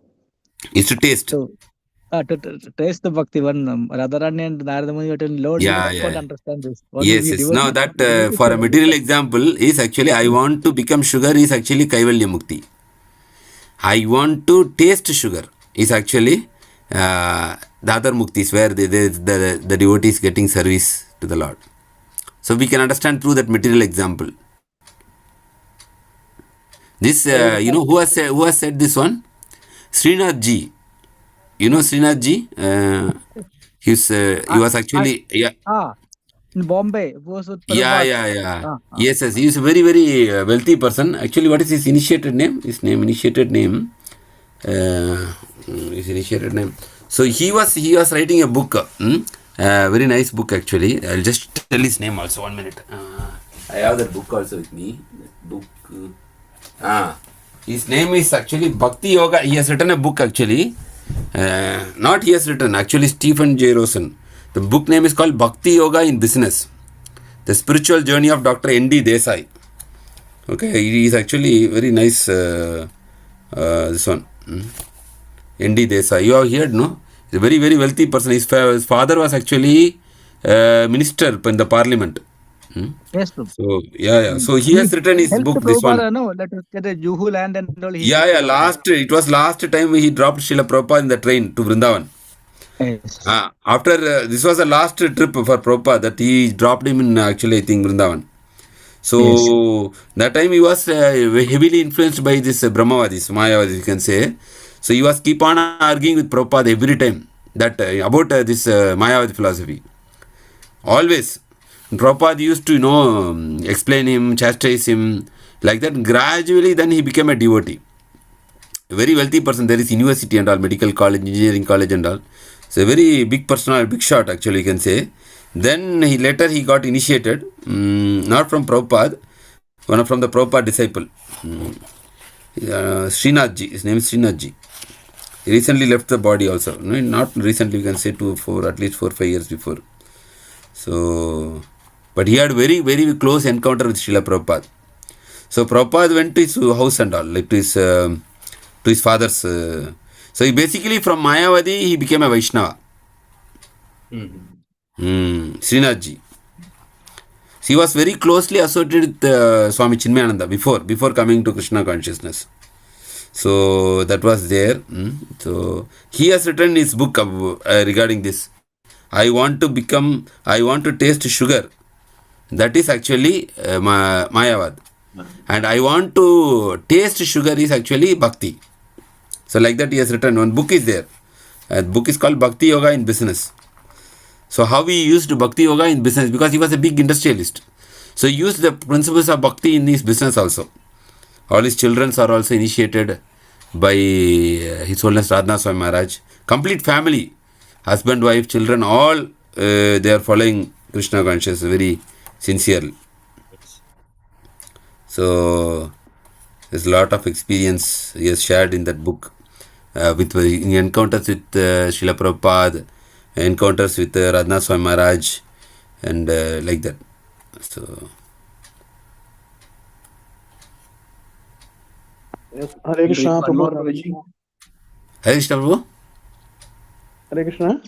Is to taste. To taste the bhakti. One Radharani and Narada Muni were telling, Lord, Yeah, we yeah, can't yeah. understand this. Only Yes, we yes. Now devotees. that devotees for a can material understand. example is actually I want to become sugar is actually Kaivalya Mukti. I want to taste sugar is actually the other muktis where the devotee is getting service to the Lord. So we can understand through that material example. This who has said this one? Srinath ji. You know Srinath ji? He was actually In Bombay, was with yeah, Prabhupada. yeah, yeah. Yes, yes. He is a very, very wealthy person. Actually, what is his initiated name? Initiated name. His initiated name. So he was writing a book. Very nice book actually. I'll just tell his name also. 1 minute. I have that book also with me. That book. His name is actually Bhakti Yoga. He has written a book actually. Not he has written. Actually, Stephen J. Rosen. The book name is called Bhakti Yoga in Business. The Spiritual Journey of Dr. N.D. Desai. Okay, he is actually very nice. This one. N.D. Desai. You have heard, no? He's a very, very wealthy person. His father was actually minister in the parliament. Yes, Prabhu. So, yeah. So, he has written his Helped book, this one. Prabhupada, no, let us get a Juhu land and all. Yeah. It was last time he dropped Srila Prabhupada in the train to Vrindavan. Yes. After this was the last trip for Prabhupada that he dropped him in actually I think Vrindavan. So that time he was heavily influenced by this Brahmavadis, Mayavadis you can say. So he was keep on arguing with Prabhupada every time that about this Mayavadi philosophy. Always. Prabhupada used to explain him, chastise him like that. Gradually then he became a devotee. A very wealthy person. There is university and all, medical college, engineering college and all. So a very big personality, big shot actually you can say. Then later he got initiated, not from Prabhupada, one from the Prabhupada disciple. Srinath ji, his name is Srinath ji. He recently left the body also. No, not recently, you can say at least 4 or 5 years before. So, but he had very, very close encounter with Srila Prabhupada. So Prabhupada went to his house and all, like to his father's. So he basically from Mayavadi he became a Vaishnava. Srinath ji. He was very closely associated with Swami Chinmayananda before coming to Krishna consciousness. So that was there. So he has written his book regarding this. I want to taste sugar. That is actually Mayavad. And I want to taste sugar is actually Bhakti. So like that he has written. One book is there. The book is called Bhakti Yoga in Business. So how he used Bhakti Yoga in business, because he was a big industrialist. So he used the principles of Bhakti in his business also. All his children are also initiated by His Holiness Radhanath Swami Maharaj. Complete family, husband, wife, children, all they are following Krishna consciousness very sincerely. So there's a lot of experience he has shared in that book with encounters with Srila Prabhupada, encounters with Radhanath Swami Maharaj, and like that. So yes, Hare Krishna, Prabhu. Hare Krishna, Prabhu. Hare Krishna.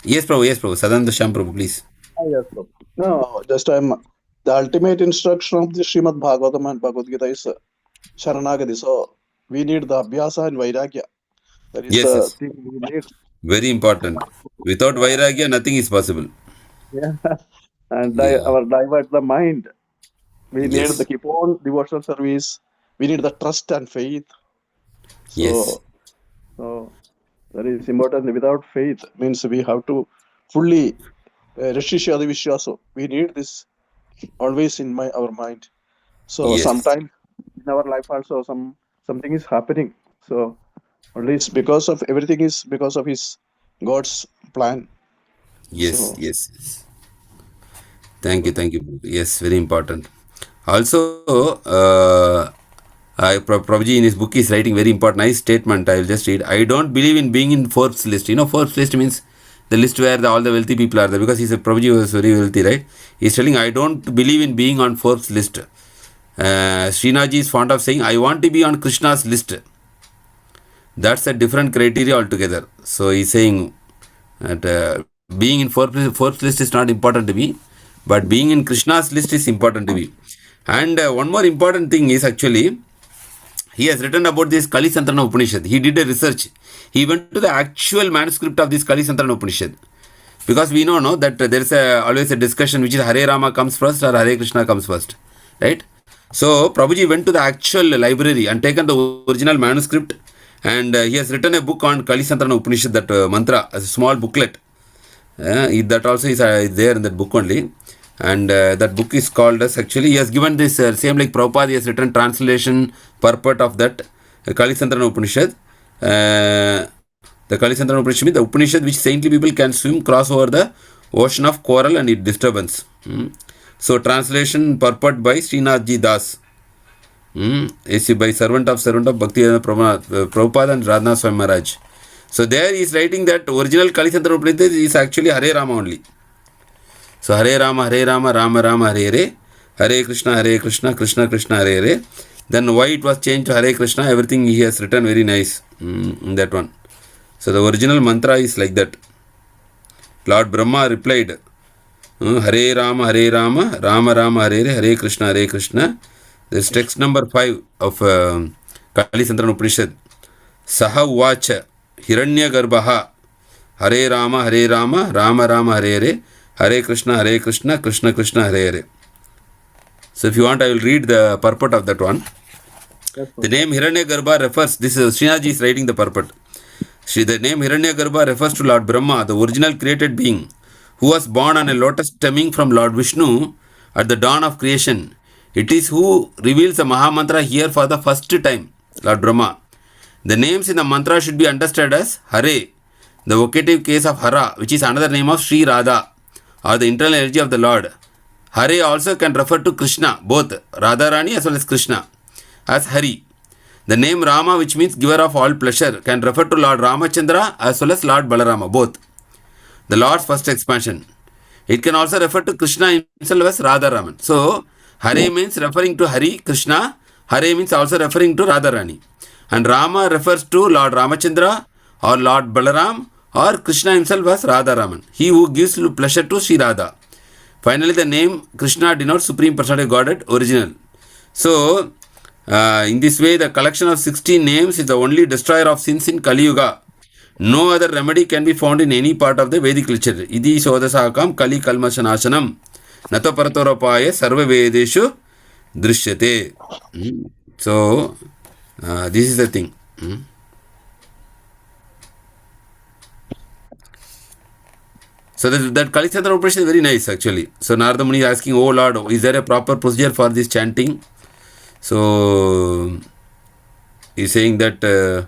Yes, Prabhu. Sadananda Sham, Prabhu, please. Yes, Prabhu. No, just the ultimate instruction of the Srimad Bhagavatam and Bhagavad Gita is Sharanagati. So we need the Abhyasa and Vairagya. That is Yes. thing we need. Very important. Without Vairagya, nothing is possible. Yeah. And Yeah. divert the mind. We need Yes. to keep on devotional service. We need the trust and faith. Yes. So that is important. Without faith means we have to fully Rishishya Vishyaso. We need this always in our mind. So Yes. sometimes in our life also something is happening. So at least because of everything is because of his God's plan. Yes. So, Yes. Thank you. Yes, very important. Also, Prabhuji in his book is writing very important, nice statement. I will just read. I don't believe in being in Forbes list. Forbes list means the list where all the wealthy people are there, because Prabhuji was very wealthy, right? He's telling, I don't believe in being on Forbes list. Srinathji is fond of saying, I want to be on Krishna's list. that's a different criteria altogether. So he's saying that being in fourth list is not important to me, but being in Krishna's list is important to me. And one more important thing is actually, he has written about this Kali Santarana Upanishad. He did a research. He went to the actual manuscript of this Kali Santarana Upanishad. Because we know that there is always a discussion which is Hare Rama comes first or Hare Krishna comes first. Right? So Prabhuji went to the actual library and taken the original manuscript, and he has written a book on Kali Santarana Upanishad, that mantra, as a small booklet. That also is there in that book only. And that book is called as, actually he has given this same like Prabhupada, he has written translation purport of that Kali Santarana Upanishad. The Kali Santarana Upanishad, the Upanishad which saintly people can swim, cross over the ocean of quarrel and its disturbance. So translation purport by Srinathji Das. Is by servant of Bhakti Prabhupada and Radhanath Swami Maharaj. So there he is writing that original Kali Santarana Upanishad is actually Hare Rama only. So Hare Rama, Rama Rama, Hare Hare, Hare Krishna, Krishna Krishna, Hare Hare. Then why it was changed to Hare Krishna, everything he has written very nice in that one. So the original mantra is like that. Lord Brahma replied, Hare Rama, Rama Rama, Hare Hare, Hare Krishna, Krishna. This is text number 5 of Kali Santarana Upanishad. Saha Uvacha, Hiranya Garbhaha, Hare Rama, Rama Rama, Hare Hare, Hare Krishna, Krishna Krishna, Hare Hare. So if you want, I will read the purport of that one. The name Hiranyagarbha refers, this is Srinathji is writing the purport. The name Hiranyagarbha refers to Lord Brahma, the original created being, who was born on a lotus stemming from Lord Vishnu at the dawn of creation. It is who reveals the Mahamantra here for the first time, Lord Brahma. The names in the mantra should be understood as Hare, the vocative case of Hara, which is another name of Sri Radha, or the internal energy of the Lord. Hare also can refer to Krishna, both Radharani as well as Krishna, as Hari. The name Rama, which means giver of all pleasure, can refer to Lord Ramachandra as well as Lord Balarama, both. The Lord's first expansion. It can also refer to Krishna himself as Radharaman. So, Hare means referring to Hari, Krishna. Hare means also referring to Radharani. And Rama refers to Lord Ramachandra or Lord Balaram or Krishna himself as Radharaman, he who gives pleasure to Sri Radha. Finally, the name Krishna denotes Supreme Personality Godhead, original. So, in this way, the collection of 16 names is the only destroyer of sins in Kali Yuga. No other remedy can be found in any part of the Vedic literature. Idi Sodasakam Kali Kalmasanasanam Nato Paratoropaya Sarva Vedeshu Drishyate. So, this is the thing. So that Kali Santarana Upanishad is very nice actually. So Narada Muni is asking, oh Lord, is there a proper procedure for this chanting? So he's saying that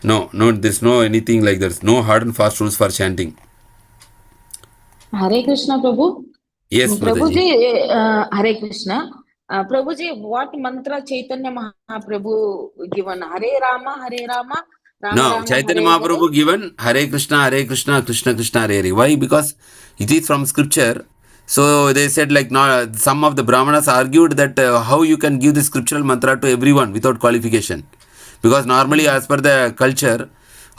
no, there's no anything like that. No hard and fast rules for chanting. Hare Krishna, Prabhu. Yes, Prabhuji, Hare Krishna. Prabhuji, what mantra Chaitanya Mahaprabhu given? Hare Rama, Rama no, Rama, Chaitanya Hare Mahaprabhu given Hare Krishna, Krishna Krishna, Hare Hare. Why? Because it is from scripture. So they said like some of the Brahmanas argued that how you can give the scriptural mantra to everyone without qualification. Because normally as per the culture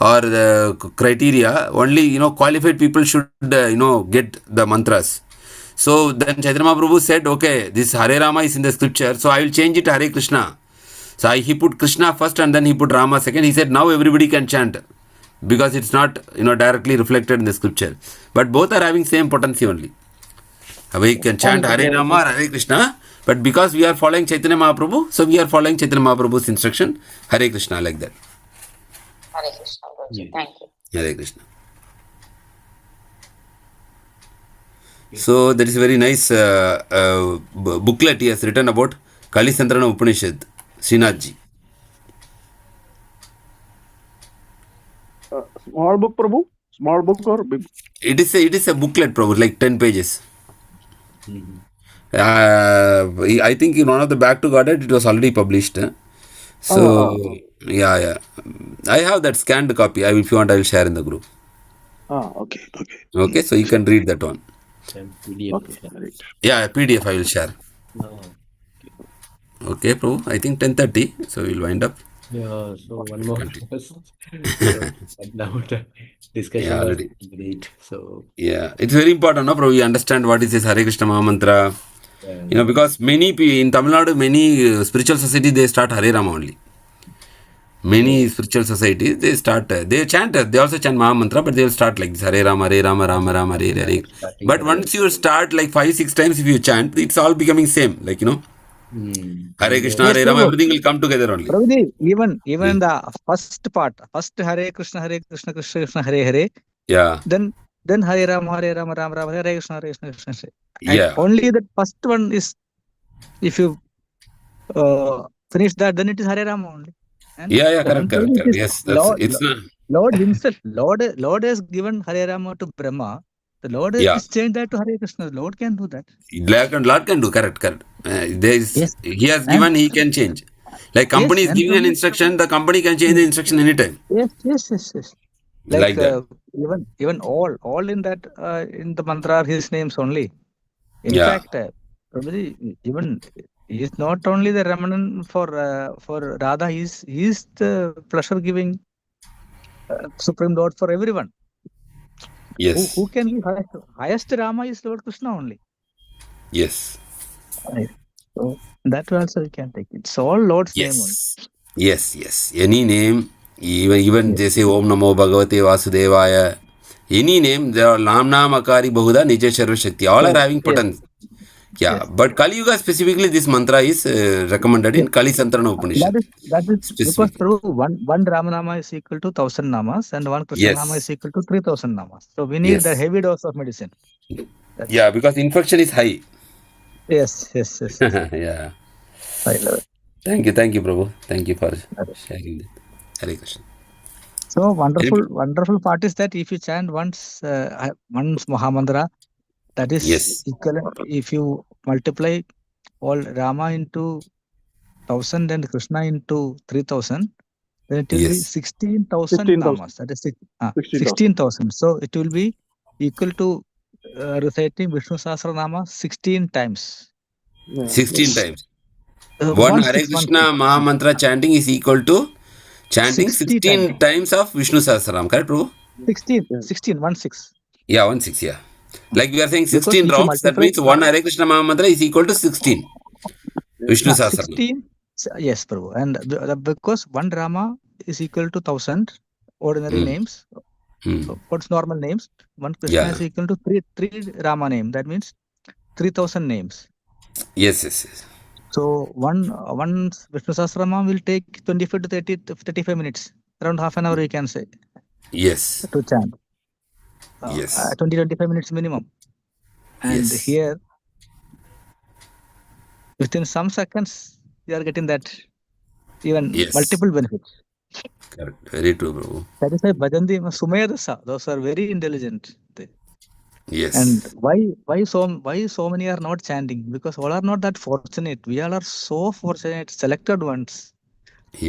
or the criteria, only qualified people should get the mantras. So then Chaitanya Mahaprabhu said, okay, this Hare Rama is in the scripture, so I will change it to Hare Krishna. So he put Krishna first and then he put Rama second. He said now everybody can chant because it's not directly reflected in the scripture. But both are having same potency only. We can chant Hare Rama or Hare Krishna, but because we are following Chaitanya Mahaprabhu, so we are following Chaitanya Mahaprabhu's instruction, Hare Krishna, like that. Hare Krishna, Prabhuji. Thank you. Hare Krishna. So that is a very nice booklet he has written about Kali Santarana Upanishad, Srinathji. Small book, Prabhu? Small book or big? It is a booklet, Prabhu, like 10 pages. I think in one of the Back to Godhead it was already published. So, yeah. I have that scanned copy. If you want, I will share in the group. Okay. Okay, so you can read that one. PDF. Okay, right. Yeah, PDF I will share. Okay, Prabhu. I think 10:30, so we will wind up. Yeah, so one more Continue. verse. So, but now the discussion Yeah, was already. great. So, Yeah, it's very important, no, bro. You understand what is this Hare Krishna Mahamantra. yeah. Because many in Tamil Nadu, many spiritual society, they start Hare Rama only. Many Yeah. spiritual societies, they start, they chant, they also chant Mahamantra, but they'll start like this Hare Rama, Hare Rama, Rama Rama, Hare Hare. Starting But Hare. once you start like 5-6 times, if you chant, it's all becoming same. Like, Hare And Krishna, Yes, Hare Rama, Prabhu. everything will come together only. Prabhuji, even Yeah. in the first part, first Hare Krishna, Krishna Krishna, Hare Hare, Yeah. then Hare Rama, Rama Rama, Hare Krishna, Krishna Krishna, Hare. And Yeah. only the first one is, if you finish that, then it is Hare Rama only. And Yeah, correct. eventually it is Yes, that's, Lord, it's not. Lord himself. Lord has given Hare Rama to Brahma. The Lord Yeah. has changed that to Hare Krishna. The Lord can do that. Lord can do, correct. There is, Yes. he has And given, he can change. Like company yes, is and giving an Prabhu, instruction, the company can change the instruction anytime. yes. Like Like that. even all in that in the mantra are his names only. In Yeah. fact, Prabhuji, even he is not only the Ramanan for Radha. He is the pleasure giving supreme Lord for everyone. Yes. Who can be highest Rama is Lord Krishna only. Yes. Right. So that also we can take. It's all Lord's name only. Yes. Any name, even Yes. they say Om Namo Bhagavate Vasudevaya. Any name, there are Lam Nam Akari Bahuda Nija Sarva Shakti. All are having Yes. potential. Yeah, Yes. but Kali Yuga specifically, this mantra is recommended in Yes. Kali Santrana Upanishad. That is because Specifically. through one Ramanama is equal to 1,000 namas and one Krishna Nama is Yes. equal to 3,000 namas. So we need the Yes. heavy dose of medicine. That's Yeah, because infection is high. yes. Yeah. I love it. Thank you, Prabhu. Thank you for Okay. sharing that. Hare Krishna. So Anybody? wonderful part is that if you chant once Mahamantra, that is Yes. equivalent. If you multiply all Rama into 1,000 and Krishna into 3,000, then it will be Yes. 16,000 15,000. namas. That is 16,000. 16,000. So it will be equal to reciting Vishnu Sahasranama 16 times. Yeah. 16 Yes. times. One Hare 1 Krishna Mahamantra chanting is equal to chanting 60 times. 16 times of Vishnu Sahasranam. Correct, Prabhu? 16, Yeah. 16, 1 6. Yeah, 1/6. Yeah. Like we are saying Because 16 if you rounds, that multiply means one Hare Krishna Mahamantra is equal to 16 Vishnu Sahasranam. 16, yes, Prabhu. And because one Rama is equal to 1,000 ordinary names, what's normal names? One Krishna Yeah. is equal to three Rama name. That means 3,000 names. Yes. So one Vishnu Sahasranama will take 25 to 30 to 35 minutes, around half an hour you can say, Yes. to chant. Yes. 20-25 minutes minimum. And Yes. here, within some seconds, you are getting that even Yes. multiple benefits. Correct. Very true, Prabhu. That is why Bhajanti Sumayadasa, those are very intelligent. Yes. And why so many are not chanting? Because all are not that fortunate. We all are so fortunate, selected ones.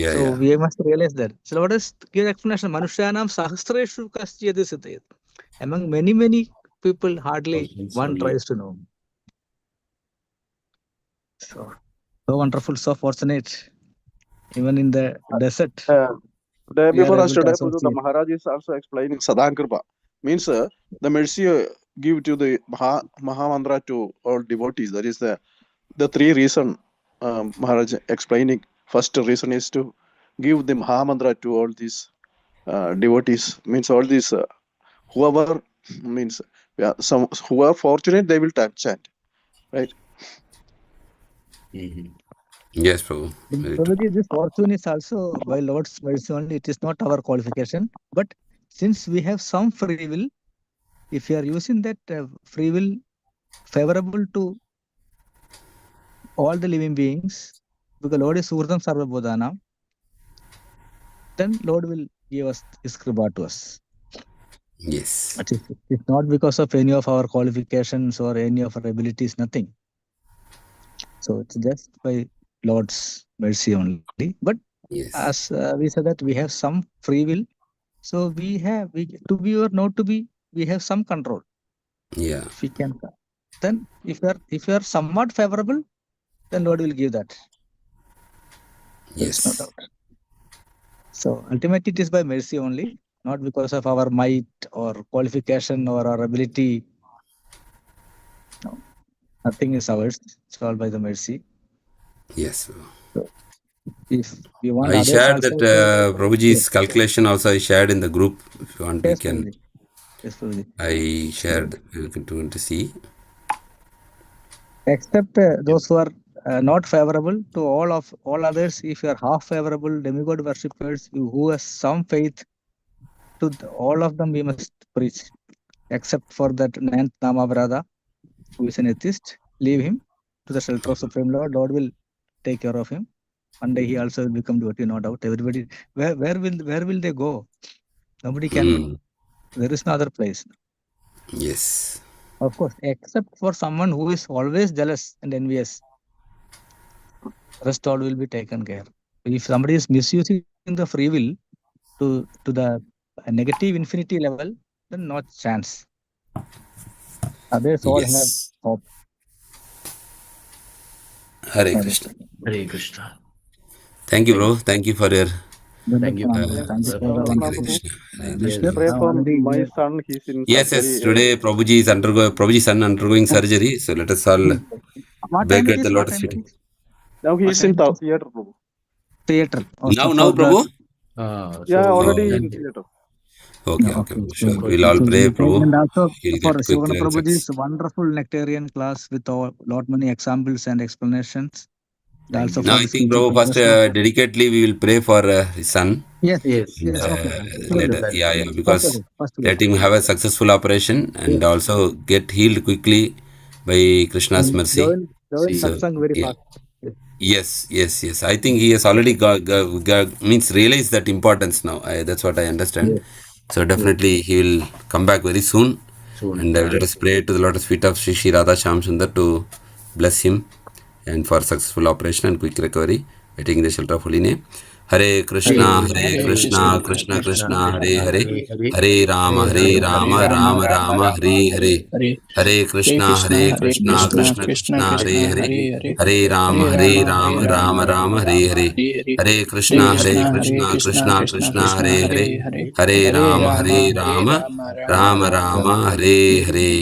Yeah. So we must realize that. So let us give explanation. Manushyanam sahasreshu kaschyad siddhayat. Among many people, hardly one tries to know. So wonderful, so fortunate. Even in the desert, Before able to yesterday, the associate. Maharaj is also explaining Sadankripa. Means the mercy give to the Mahamantra to all devotees. That is the three reason Maharaj explaining. First reason is to give the Mahamantra to all these devotees. Means all these whoever means some who are fortunate they will chant, right? Yes, Prabhu. Very true. Prabhuji, this fortune is also by Lord's mercy only. It is not our qualification. But since we have some free will, if you are using that free will favorable to all the living beings, because Lord is Urdham Sarva Bodhana, then Lord will give us His kripa to us. Yes. It's not because of any of our qualifications or any of our abilities, nothing. So it's just by Lord's mercy only. But Yes. as we said that we have some free will, so we to be or not to be, we have some control. Yeah. If we can, then if you are somewhat favorable, then Lord will give that. There is no Yes. doubt. So ultimately it is by mercy only, not because of our might or qualification or our ability. No, nothing is ours. It's all by the mercy. Yes. So if we want I others shared also that to, Prabhuji's calculation also I shared in the group. If you want, we yes, can. Prabhuji. Yes, Prabhuji. I shared. You can do to see. Except those who are not favorable to all others. If you are half favorable demigod worshippers, who has some faith, to all of them we must preach. Except for that ninth Namavrada, who is an atheist, leave him to the shelter of Supreme Lord. Lord will take care of him. One day he also will become devotee, no doubt. Everybody, where will they go? Nobody can. There is no other place. Yes. Of course, except for someone who is always jealous and envious. Rest all will be taken care. If somebody is misusing the free will to the negative infinity level, then no chance. Others all have Yes. hope. Hare Krishna. Hare Krishna. Thank you, bro. Thank you for your. Thank you. Thank you for the Thank you, Hare wonderful. Krishna. Yes. Pray Now for already my son. He's in Yes, surgery. yes. Today Prabhuji's son undergoing surgery. So let us all what beg time it at the is? What Lotus time it feet. is? Now he's in the theater. Prabhu. Theater. Now, So the Prabhu? Yeah, already Oh. in theater. Okay, no, okay. okay. Sure. So, We'll all so pray, we pray. Prabhu. And also He'll for get quick Shivana success. Prabhuji's wonderful nectarian class with a lot many examples and explanations. And also Now, for I the think, spiritual Prabhu, first continuation. dedicatedly we will pray for his son. Yes, Yes. yes, okay. Because First let him have a successful operation and also get healed quickly by Krishna's mercy. Join So, satsang very yeah. fast. Yes. I think he has already realized that importance now. That's what I understand. Yes. So definitely he will come back very soon. Soon. And let us pray to the lotus feet of Shri Radha Shyam Sundar to bless him and for successful operation and quick recovery. I take the shelter of holy name. Hare Krishna, Hare Krishna, Krishna Krishna, Hare Hare, Hare Rama, Rama Rama, Hare Hare. Hare Krishna, Krishna Krishna, Hare Hare, Hare Rama, Rama Rama, Hare Hare. Hare Krishna, Krishna Krishna, Hare Hare, Hare Rama, Rama Rama, Hare Hare.